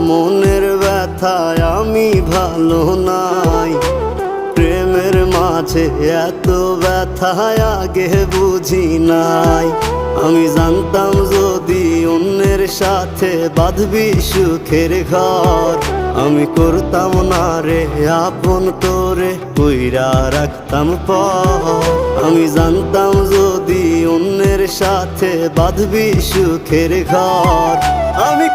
মনের ব্যথায় আমি ভালো নাই। প্রেমের মাঝে এত ব্যথায় আগে বুঝি নাই। আমি জানতাম যদি অন্যের সাথে বাঁধবি সুখের ঘর, আমি করতাম না রে আপন তোরে কইরা রাখতাম পর। আমি জানতাম যদি অন্যের সাথে বাঁধবি সুখের ঘর, আমি